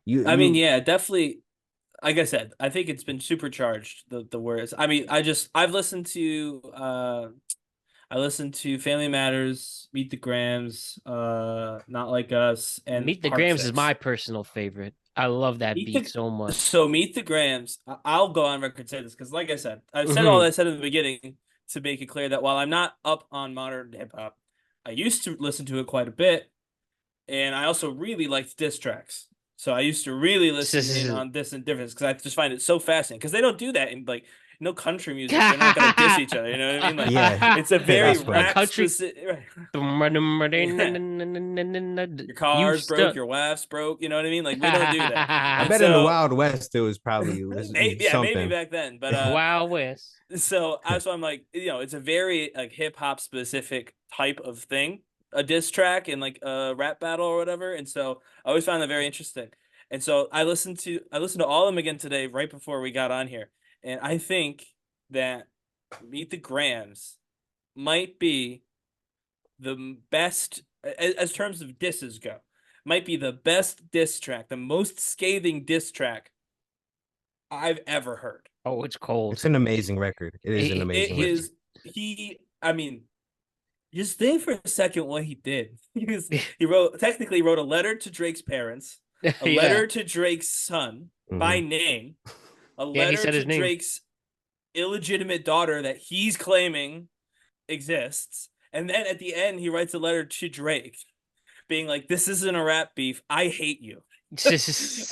I mean, You yeah, definitely. Like I said, I think it's been supercharged. The words. I mean, I listened to Family Matters, Meet the Grams, Not Like Us, and Meet the Heart Grams is my Six. personal favorite. I love that Meet beat the so much. so Meet the Grams. I'll go on record and say this because, like I said, I've said all Hmm. I said in the beginning to make it clear that while I'm not up on modern hip hop, I used to listen to it quite a bit, and I also really liked diss tracks. So I used to really listen in on Diss and Difference because I just find it so fascinating because they don't do that in like no country music. They're not gonna diss each other. You know what I mean? Like A it's country. it's a very rap Country. specific. You Your car's broke, stuck. your wife's broke. You know what I mean? Like we don't do that. Wild And West. so Yeah, so maybe uh, back maybe, then, but yeah, maybe back then, but Wild West. so I so I'm like, it's a very like hip hop specific type of thing, a diss track and like a rap battle or whatever. And so I always found that very interesting. And so I listened to all of them again today, right before we got on here. And I think that Meet the Grams might be the best as terms of disses go. Might be the best diss track, the most scathing diss track I've ever heard. Oh, it's cold. It's an amazing record. It is an It amazing record. is I mean, just think for a second what he did. He technically wrote a letter to Drake's parents, a Yeah. letter to Drake's son by Hmm. name, a Yeah, he letter said to his name. Drake's illegitimate daughter that he's claiming exists. And then at the end, he writes a letter to Drake being like, "This isn't a rap beef. I hate you."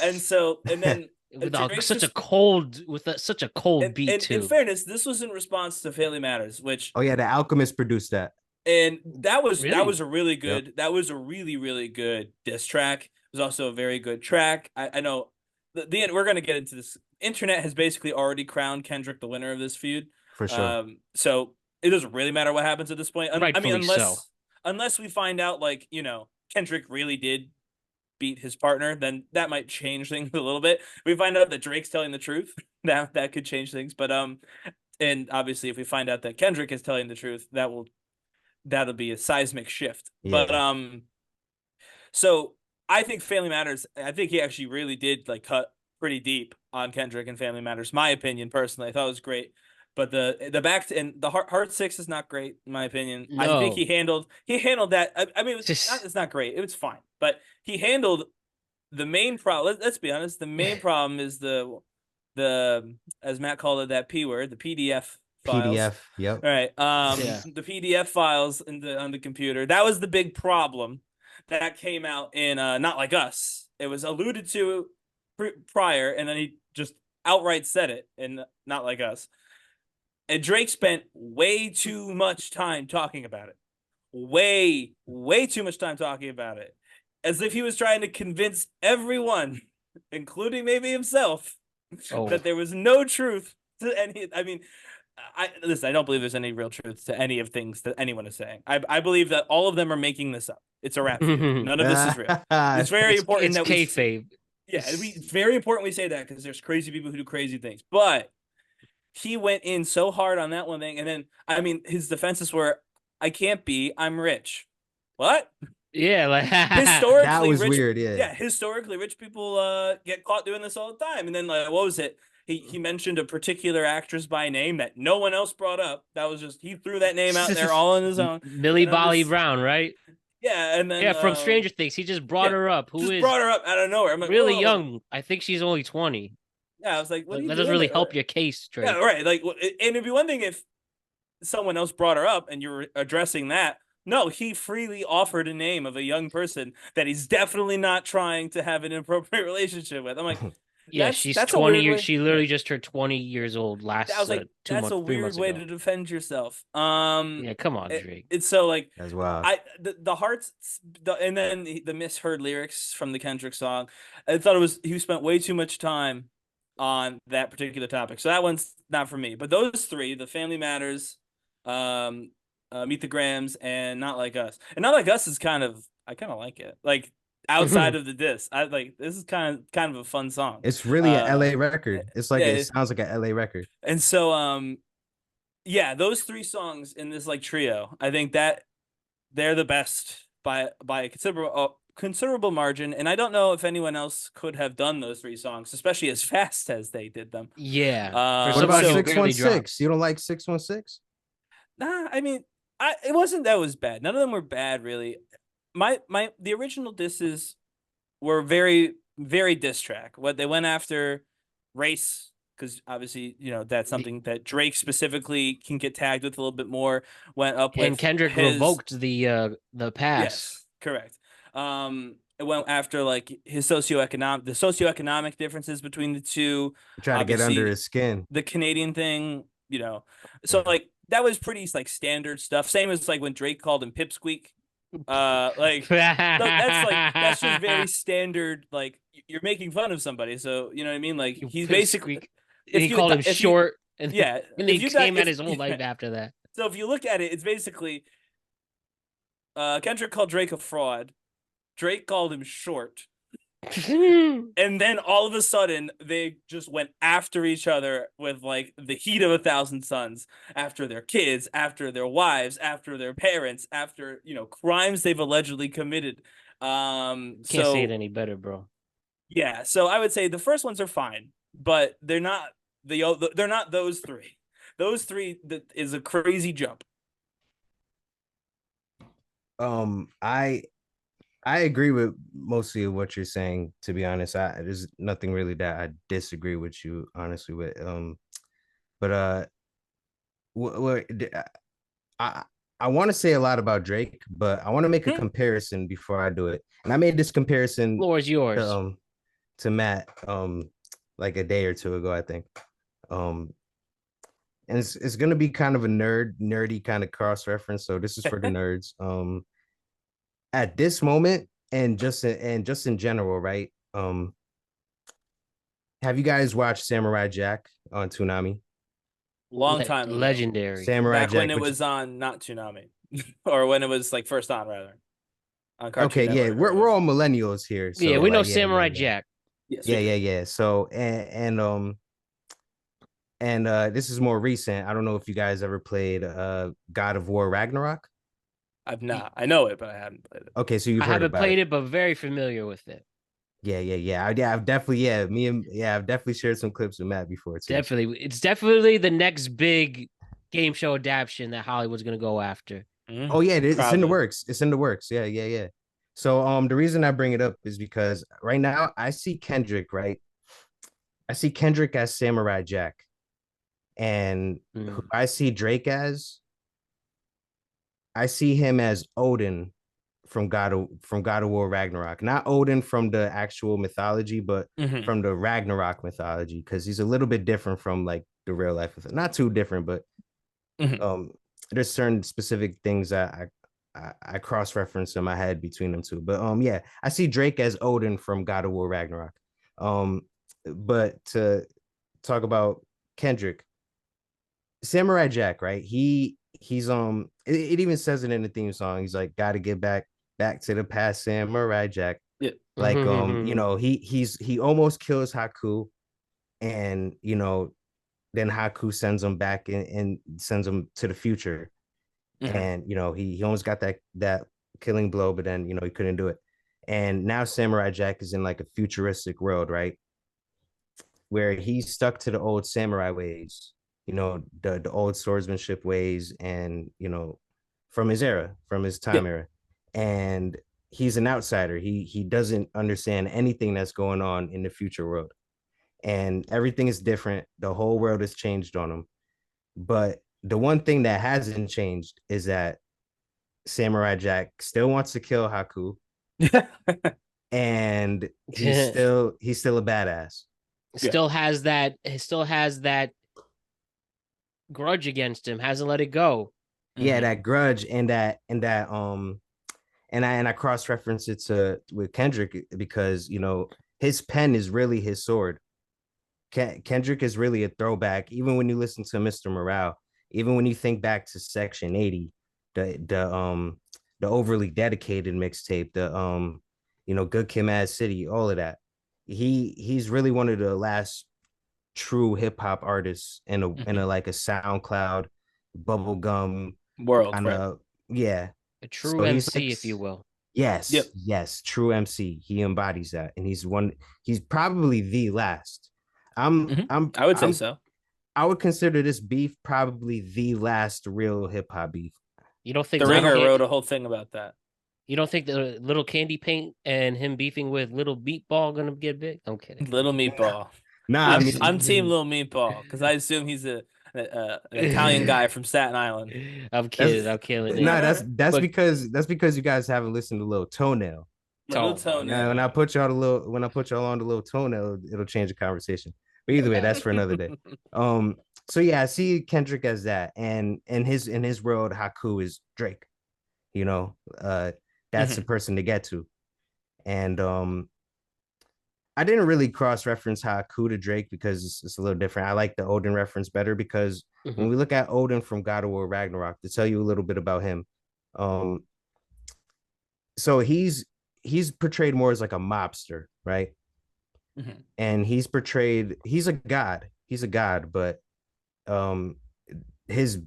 And so, and then Drake's resp- Such a cold and, beat and in too. fairness, this was in response to Family Matters, which Oh yeah, The Alchemist produced that. and that Really? was a really Yep, good that was a really really good diss track. It was also a very good track. I know the we're gonna get into this. Internet has basically already crowned Kendrick the winner of this feud. for sure. So it doesn't really matter what happens at this point. I mean, Rightfully so. unless we find out like Kendrick really did beat his partner, then that might change things a little bit. We find out that Drake's telling the truth, that could change things. But and obviously, if we find out that Kendrick is telling the truth, that'll be a seismic shift. But Yeah. so I think Family Matters. I think he actually really did like cut pretty deep on Kendrick and Family Matters. My opinion, personally, I thought it was great. But the back and the Heart Six is not great in my opinion. I think No. he handled that. I mean, Just it's not great. It was fine, but he handled the main problem. Let's be honest. The main problem is the as Matt called it, that P word, the PDF files. PDF. Yep. All right. yeah. The PDF files on the computer. That was the big problem that came out in Not Like Us. It was alluded to prior, and then he just outright said it in Not Like Us. And Drake spent way too much time talking about it. Way too much time talking about it. As if he was trying to convince everyone, including maybe himself, Oh. that there was no truth to any. I mean, listen. I don't believe there's any real truth to any of things that anyone is saying. I believe that all of them are making this up. It's a rap feud. None of this is real. It's very important It's that we. kayfabe. Yeah, it's very important we say that because there's crazy people who do crazy things. But he went in so hard on that one thing, and then I mean, his defenses were, "I can't be. I'm rich." What? Yeah, That Historically was rich, weird. Yeah. yeah, historically rich people get caught doing this all the time. And then like what was it? He mentioned a particular actress by name that no one else brought up. That was just he threw that name out there all on his own. Millie And I'm Bobby just Brown, right? yeah, and then Yeah, from Stranger Things. He just brought yeah, her up. Who just is brought her up out of nowhere. I'm like, really whoa. young. I think she's only 20. Yeah, I was like, what are That you doesn't doing really there? help your case, Yeah, Drake. right. Like, and it'd be one thing if someone else brought her up and you were addressing that. No, he freely offered a name of a young person that he's definitely not trying to have an inappropriate relationship with. I'm like, Yeah, that's she's that's a 20 weird years. way. She Yeah, literally just turned 20 years old I was last like, two that's months, a 3 months weird way ago. to defend yourself. Yeah, come on, Drake. It's so like That's wild. the hearts and then the misheard lyrics from the Kendrick song. I thought it was he spent way too much time on that particular topic. So that one's not for me. But those three, the Family Matters, um, Meet the Grams, and Not Like Us. And Not Like Us is I kind of like it. Like outside of the diss, I like this is kind of a fun song. It's really a Uh, LA record. It's like it yeah, sounds like a LA record. and so yeah, those three songs in this like trio, I think that they're the best by a considerable considerable margin, and I don't know if anyone else could have done those three songs, especially as fast as they did them. Yeah, for What about somebody who So, barely 616? drops. You don't like 616? nah, I mean, it wasn't that was bad. None of them were bad, really. The original disses were very diss track. What they went after race, because obviously, that's The, something that Drake specifically can get tagged with a little bit more. Went up and with Kendrick his revoked the pass. yes, correct. It went after like the socioeconomic differences between the two. Try to get under Obviously, his skin. the Canadian thing. So like that was pretty like standard stuff. Same as like when Drake called him Pipsqueak. Like that's just very standard. Like you're making fun of somebody, so you know what I mean. Like You he's basically pipsqueak. And if he you called him if you short, and yeah and if he you got came at if his whole life after that. so if you look at it, it's basically Kendrick called Drake a fraud. Drake called him short. And then all of a sudden they just went after each other with like the heat of 1,000 suns, after their kids, after their wives, after their parents, after crimes they've allegedly committed. Can't say it So any better, bro. yeah, so I would say the first ones are fine, but they're not those three. Those three, that is a crazy jump. I agree with mostly of what you're saying. To be honest, there's nothing really that I disagree with you honestly with. But what I I want to say a lot about Drake, but I want to make a Hmm? comparison before I do it. And I made this comparison Floor is to yours. Matt like a day or two ago, I think. Um and it's gonna be kind of a nerdy kind of cross reference. So this is for the nerds. At this moment and just in general, right? Have you guys watched Samurai Jack on Toonami? Long time ago, Legendary. Samurai back when Jack, it which was on not Toonami, or when it was like first on rather on Cartoon okay, yeah, Network or we're whatever. all millennials here, Yeah, so we know like, yeah, yeah, Samurai yeah, Jack. Yes, we yeah, do. yeah, yeah. So and this is more recent. I don't know if you guys ever played God of War Ragnarok. I've not. I know it, but I haven't played it. Okay, so you've I heard haven't about it. played it, but very familiar with it. I've definitely, I've definitely shared some clips with Matt before too. Definitely, it's definitely the next big game show adaptation that Hollywood's gonna go after. Oh yeah, it's in the Proudly. works. It's in the works. Yeah, yeah, yeah. So the reason I bring it up is because right now I see Kendrick, right? I see Kendrick as Samurai Jack, and who Mm. I see Drake as, I see him as Odin from God of War Ragnarok. Not Odin from the actual mythology, but Hmm. from the Ragnarok mythology, because he's a little bit different from like the real life. Not too different, but Hmm. um, there's certain specific things that I cross reference in my head between them two. But yeah, I see Drake as Odin from God of War Ragnarok. Um, but to talk about Kendrick, Samurai Jack, right? It even says it in the theme song. He's like, gotta get back to the past, Samurai Jack. Yeah. Like, he almost kills Haku, and then Haku sends him back and sends him to the future. Hmm. And he almost got that killing blow, but then he couldn't do it. And now Samurai Jack is in like a futuristic world, right? Where he's stuck to the old samurai ways, the old swordsmanship ways, and from his era, from his Yeah. time era. And he's an outsider. He doesn't understand anything that's going on in the future world. And everything is different. The whole world has changed on him. But the one thing that hasn't changed is that Samurai Jack still wants to kill Haku, and he's still a badass. Yeah. Still has that grudge against him. Hasn't let it go. Yeah, Hmm. that grudge and I cross reference it to with Kendrick because his pen is really his sword. Kendrick is really a throwback. Even when you listen to Mr. Morale, even when you think back to Section 80, the overly dedicated mixtape, the Good Kid, Mad City, all of that. He's really one of the last true hip hop artists in a Hmm. like a SoundCloud bubblegum World, kind right? of, yeah. A true So he's MC, like, if you will. Yes, Yep, yes, true MC. He embodies that, and he's probably the last. I'm hmm I'm I would say I'm so. I would consider this beef probably the last real hip hop beef. You don't think The Little Ringer Can wrote a whole thing about that. you don't think the Little Candy Paint and him beefing with Little Meatball gonna get big? I'm kidding. Little Meatball. Nah, I I'm Team mean Little Meatball because I assume he's an Italian guy from Staten Island. I'm that's kidding. I'm killing it. nah, that's But because you guys haven't listened to Little Toenail. Little Now, when I toenail. put y'all the little when I put y'all on the Little Toenail, it'll change the conversation. But either way, that's for another day. Um, so yeah, I see Kendrick as that, and in his world, Haku is Drake. You know, that's the Mhm. person to get to. And I didn't really cross reference Haku to Drake because it's a little different. I like the Odin reference better because when Mhm. we look at Odin from God of War Ragnarok, to tell you a little bit about him, um, so he's portrayed more as like a mobster, right? Mhm. And he's a god. He's a god, but um his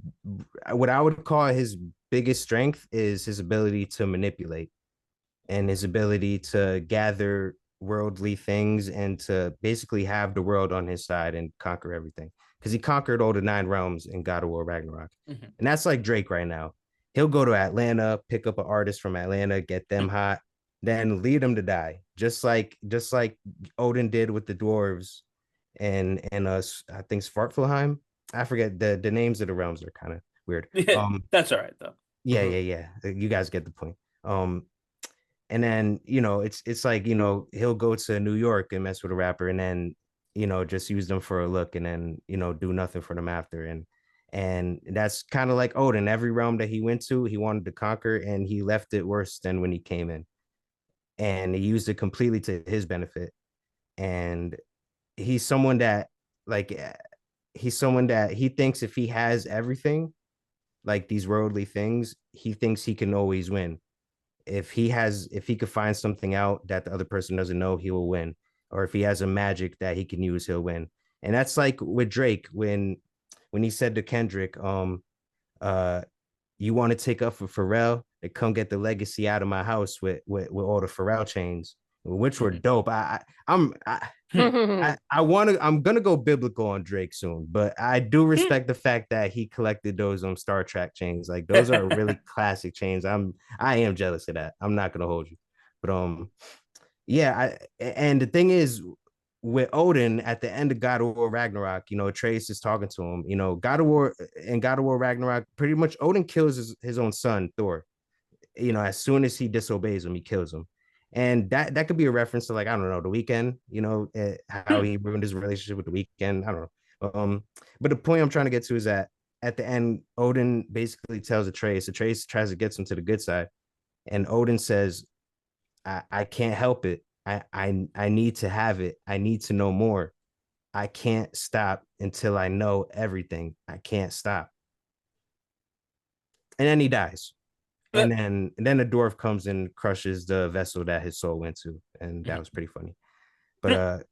what I would call his biggest strength is his ability to manipulate and his ability to gather worldly things and to basically have the world on his side and conquer everything. Because he conquered all the nine realms in God of War Ragnarok. Mhm. And that's like Drake right now. He'll go to Atlanta, pick up an artist from Atlanta, get them hot, then lead them to die. Just like Odin did with the dwarves and I think Svartfellheim. I forget the names of the realms are kind of weird. Yeah, that's all right though. Yeah, yeah, yeah. You guys get the point. And then it's like he'll go to New York and mess with a rapper, and then just use them for a look, and then do nothing for them after, and that's kind of like Odin. Every realm that he went to, he wanted to conquer, and he left it worse than when he came in, and he used it completely to his benefit. And he's someone that like he's someone that he thinks if he has everything, like these worldly things, he thinks he can always win. If he could find something out that the other person doesn't know, he will win. Or if he has a magic that he can use, he'll win. And that's like with Drake when he said to Kendrick, uh, you want to take up for Pharrell to come get the legacy out of my house with all the Pharrell chains, which were Mhm. dope. I'm gonna go biblical on Drake soon, but I do respect the fact that he collected those Star Trek chains. Like those are really classic chains. I am jealous of that. I'm not gonna hold you. But yeah, and the thing is with Odin at the end of God of War Ragnarok, Atreus is talking to him. God of War Ragnarok, pretty much Odin kills his own son, Thor. As soon as he disobeys him, he kills him. And that could be a reference to, like, I don't know, the weekend, how he ruined his relationship with the weekend. I don't know. But the point I'm trying to get to is that at the end, Odin basically tells Atreus tries to get him to the good side. And Odin says, I can't help it. I need to have it. I need to know more. I can't stop until I know everything. I can't stop. And then he dies. And then the dwarf comes and crushes the vessel that his soul went to, and that was pretty funny. But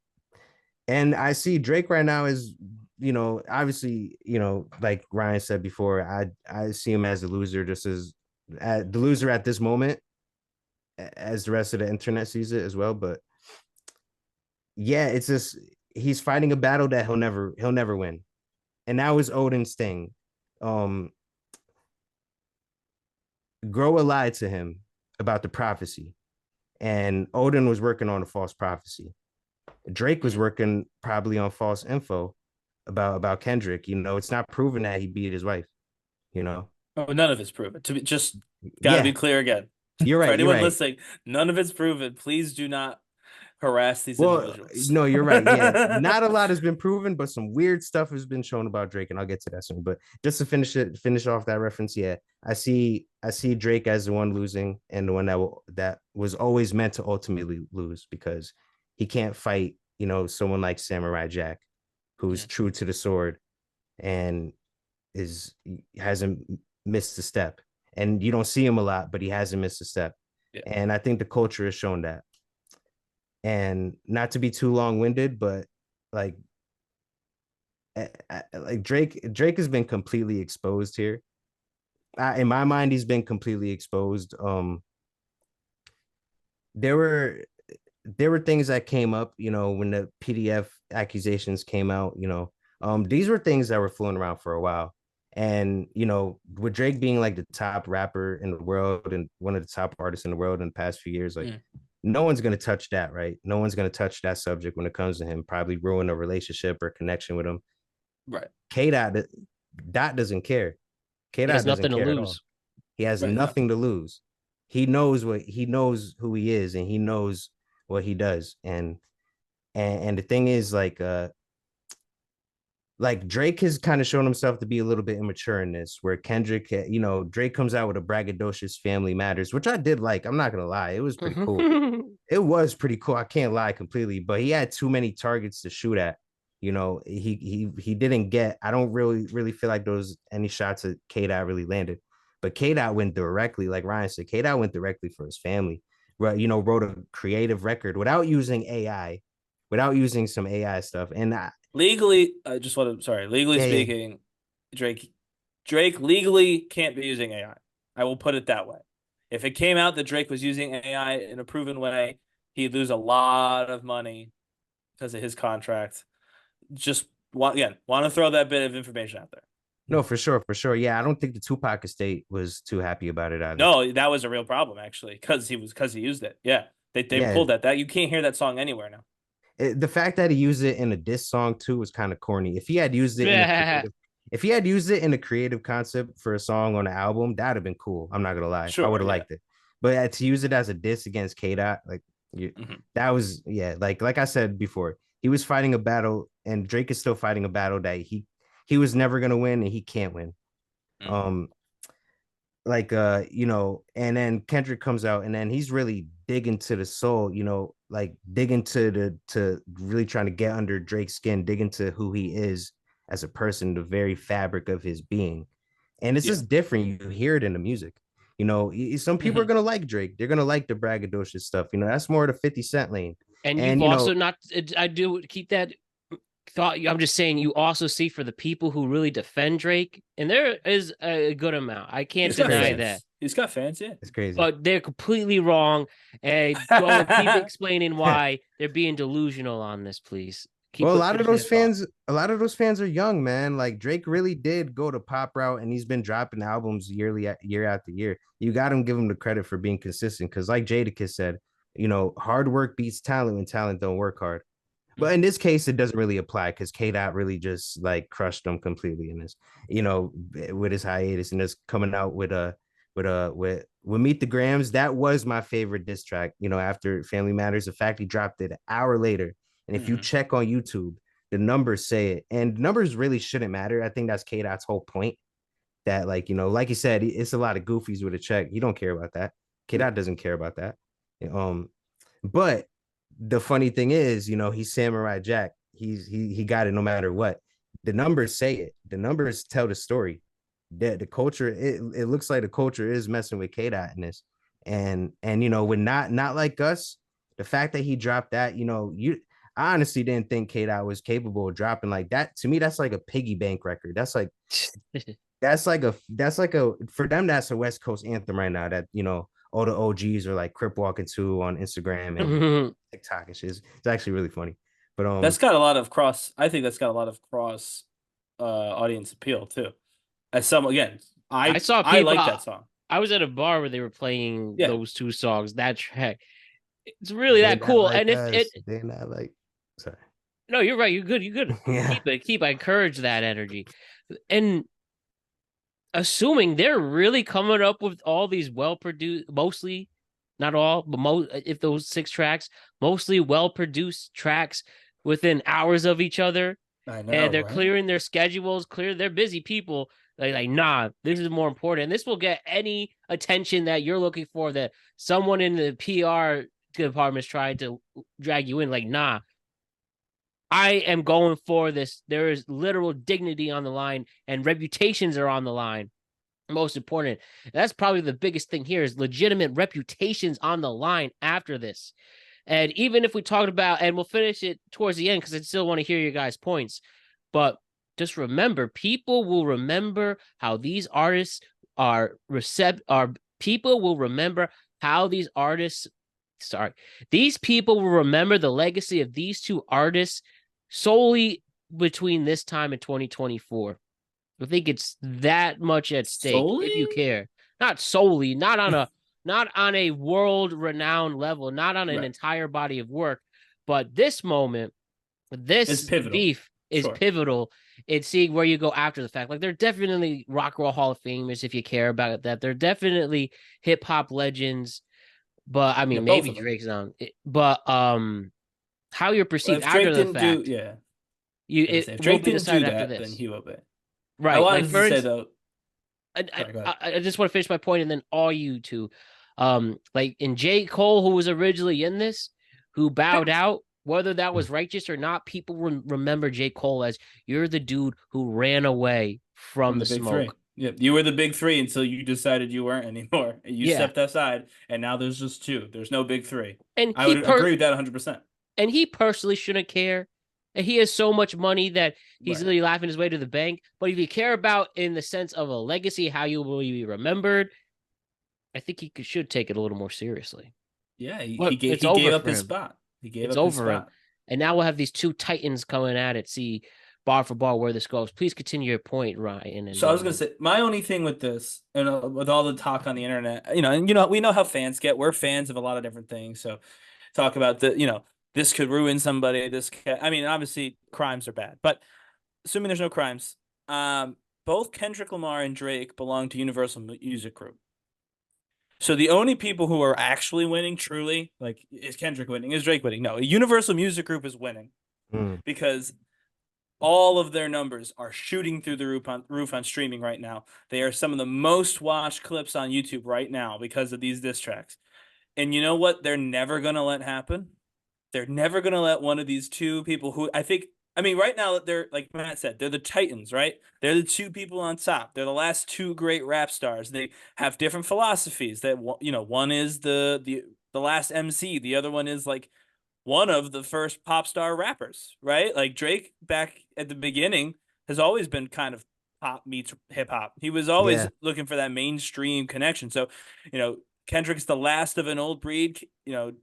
and I see Drake right now is, obviously, like Ryan said before, I see him as a loser, just as the loser at this moment, as the rest of the internet sees it as well. But yeah, it's just he's fighting a battle that he'll never win, and that was Odin's thing. Um, Groa lied to him about the prophecy, and Odin was working on a false prophecy. Drake was Mhm. working probably on false info about Kendrick. It's not proven that he beat his wife. You know, Oh, none of it's proven. To be just got to yeah, be clear again you're for right. You're anyone right. listening. None of it's proven. Please do not harass these Well, individuals. no, you're right. Yeah, not a lot has been proven, but some weird stuff has been shown about Drake, and I'll get to that soon. But just to finish off that reference, yeah, I see Drake as the one losing and the one that was always meant to ultimately lose because he can't fight, someone like Samurai Jack, who's Mhm. true to the sword and is hasn't missed a step. And you don't see him a lot, but he hasn't missed a step. Yeah. And I think the culture has shown that. And not to be too long-winded, but like like Drake has been completely exposed here. In my mind, he's been completely exposed. there were there were things that came up, when the PDF accusations came out, these were things that were floating around for a while. And, with Drake being like the top rapper in the world and one of the top artists in the world in the past few years, like Mm, no one's going to touch that, right? No one's going to touch that subject when it comes to him, probably ruin a relationship or connection with him. right. K Dot doesn't care. K He has Dot doesn't nothing to care at all. lose. He has Right. No. nothing to lose. He knows who he is and he knows what he does. And the thing is, like Drake has kind of shown himself to be a little bit immature in this, where Kendrick, Drake comes out with a braggadocious Family Matters, which I did like. I'm not gonna lie, it was pretty cool. It was pretty cool. I can't lie completely, but he had too many targets to shoot at. He didn't get. I don't really feel like those any shots at K Dot really landed, but K Dot went directly, like Ryan said. K Dot went directly for his family. Right, wrote a creative record without using AI, without using some AI stuff, and Legally, I just want to, sorry, legally yeah, yeah. speaking, Drake, Drake legally can't be using AI. I will put it that way. If it came out that Drake was using AI in a proven way, he'd lose a lot of money because of his contract. Just want to throw that bit of information out there. No, for sure, for sure. Yeah, I don't think the Tupac estate was too happy about it either. No, that was a real problem actually, because he used it. Yeah, they Yeah, pulled that you can't hear that song anywhere now. the fact that he used it in a diss song too was kind of corny. Yeah. If he had used it in a creative concept for a song on the album, that'd have been cool. I'm not gonna lie, I would Sure, have yeah. liked it. But to use it as a diss against K Dot, like Hmm. that was, yeah, like I said before, he was fighting a battle, and Drake is still fighting a battle that he was never gonna win, and he can't win. Hmm. Um, and then Kendrick comes out and then he's really digging to the soul, like digging to really trying to get under Drake's skin, digging to who he is as a person, the very fabric of his being. And it's Yeah. just different. You hear it in the music. Some people are Hmm. gonna like Drake. They're gonna like the braggadocious stuff. That's more the 50 Cent lane. And you've And also not, I do keep that thought. I'm just saying, you also see for the people who really defend Drake, and there is a good amount. I can't He's it's got deny crazy. that. fans. He's got fans, yeah. It's crazy. But they're completely wrong. And go keep explaining why they're being delusional on this, please. Keep Well, finish that thought. a lot of those fans are young, man. Like Drake really did go to pop route, and he's been dropping albums year after year. You got to give him the credit for being consistent, because, like Jadakiss said, hard work beats talent when talent don't work hard. But in this case, it doesn't really apply because K Dot really just like crushed them completely in this, with his hiatus and just coming out with Meet the Grams. That was my favorite diss track, after Family Matters. The fact he dropped it an hour later. And if you Hmm. check on YouTube, the numbers say it. And numbers really shouldn't matter. I think that's K Dot's whole point. That, like you said, it's a lot of goofies with a check. He don't care about that. K Dot doesn't care about that. Um, but the funny thing is, he's Samurai Jack. He got it no matter what. The numbers say it. The numbers tell the story. The culture, it looks like the culture is messing with K Dot in this. And when not like us, the fact that he dropped that, I honestly didn't think K Dot was capable of dropping like that. To me, that's like a piggy bank record. That's like a for them, that's a West Coast anthem right now. That all the OGs are like crip walking to on Instagram and TikTok and shit. It's actually really funny. But That's got a lot of cross. I think that's got a lot of cross audience appeal too. As some again, I I saw I people. like that song. I was at a bar where they were playing Yeah, those two songs. That track, it's really they that not cool. like And it, us. They not like. Sorry. no, you're right. You're good. You're good. Yeah. Keep it. Keep. I encourage that energy. And assuming they're really coming up with all these well produced, mostly, not all, but most, if those 6 tracks, mostly well produced tracks within hours of each other, I know, and they're right? clearing their schedules, they're busy people. Like, nah, this is more important. And this will get any attention that you're looking for, that someone in the PR department is trying to drag you in. Like, nah, I am going for this. There is literal dignity on the line, and reputations are on the line. Most important. That's probably the biggest thing here, is legitimate reputations on the line after this. And even if we talked about, and we'll finish it towards the end because I still want to hear your guys' points, but just remember, people will remember how these artists are people will remember how these artists sorry, these people will remember the legacy of these two artists solely between this time and 2024. I think it's that much at stake if you Solely? care. Not solely, not on a world renowned level, not on an Right. entire body of work, but this moment, It's this pivotal. beef is Sure. pivotal in seeing where you go after the fact. Like they're definitely rock and roll Hall of Famers if you care about that. They're definitely hip hop legends, but I Yeah, mean both maybe of them. Drake's on it. But how you're perceived If Drake after the didn't do, fact, yeah, you gonna it say if will Drake be didn't do decided after that, then this. he will be. I Right. Like wanted to for say instance, though. Sorry, go ahead. I just want to finish my point and then all you two. Like in J. Cole, who was originally in this, who bowed out, whether that was righteous or not, people remember J. Cole as you're the dude who ran away from From the the big three. smoke. Yep, you were the big three until you decided you weren't anymore. You Yeah. stepped aside, and now there's just two. There's no big three. And I would agree with that 100%. he personally shouldn't care. And he has so much money that he's Right. literally laughing his way to the bank. But if you care about in the sense of a legacy, how you will be remembered, I think he should take it a little more seriously. Yeah, But it's he over gave up for his him. spot. He gave It's up his over him. spot. And now we'll have these two titans coming at it. See bar for bar where this goes. Please continue your point, Ryan. And So I was then gonna say my only thing with this, and with all the talk on the internet, and we know how fans get. We're fans of a lot of different things. So talk about this could ruin somebody. I mean, obviously crimes are bad, but assuming there's no crimes, both Kendrick Lamar and Drake belong to Universal Music Group. So the only people who are actually winning, truly, like, is Kendrick winning? Is Drake winning? No, Universal Music Group is winning Mm. because all of their numbers are shooting through the roof on streaming right now. They are some of the most watched clips on YouTube right now because of these diss tracks. And you know what? They're never gonna let happen. They're never gonna let one of these two people who I mean, right now they're like Matt said, they're the Titans, right? They're the two people on top. They're the last two great rap stars. They have different philosophies. That one is the last MC, the other one is like one of the first pop star rappers, right? Like Drake back at the beginning has always been kind of pop meets hip hop. He was always Yeah, looking for that mainstream connection. So, Kendrick's the last of an old breed.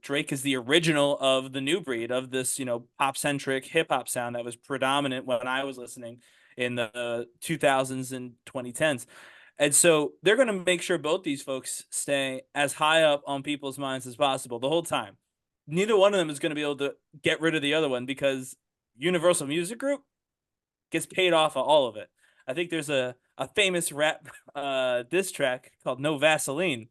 Drake is the original of the new breed of this, pop centric hip hop sound that was predominant when I was listening in the 2000s and 2010s. And so they're going to make sure both these folks stay as high up on people's minds as possible the whole time. Neither one of them is going to be able to get rid of the other one because Universal Music Group gets paid off of all of it. I think there's a famous rap diss track called No Vaseline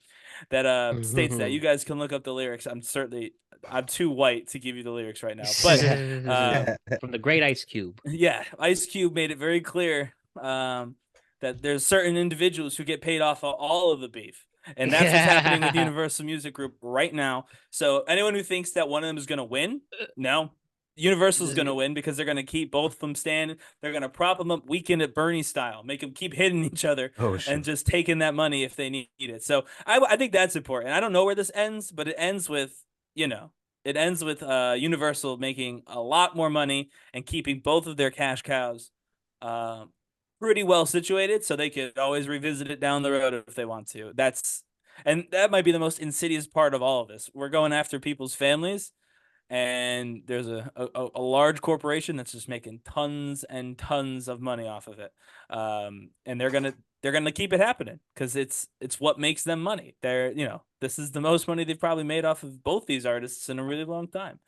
that states that. You guys can look up the lyrics. I'm too white to give you the lyrics right now. But from the great Ice Cube. yeah, Ice Cube made it very clear that there's certain individuals who get paid off of all of the beef. And that's what's happening with Universal Music Group right now. So anyone who thinks that one of them is going to win, no. Universal's going to win because they're going to keep both of them standing. They're going to prop them up Weekend at Bernie style, make them keep hitting each other oh and sure. just taking that money if they need it. So I think that's important. I don't know where this ends, but it ends with, Universal making a lot more money and keeping both of their cash cows uh, pretty well situated so they could always revisit it down the road if they want to. And that might be the most insidious part of all of this. We're going after people's families, and there's a large corporation that's just making tons and tons of money off of it. And they're gonna keep it happening because it's what makes them money. This is the most money they've probably made off of both these artists in a really long time.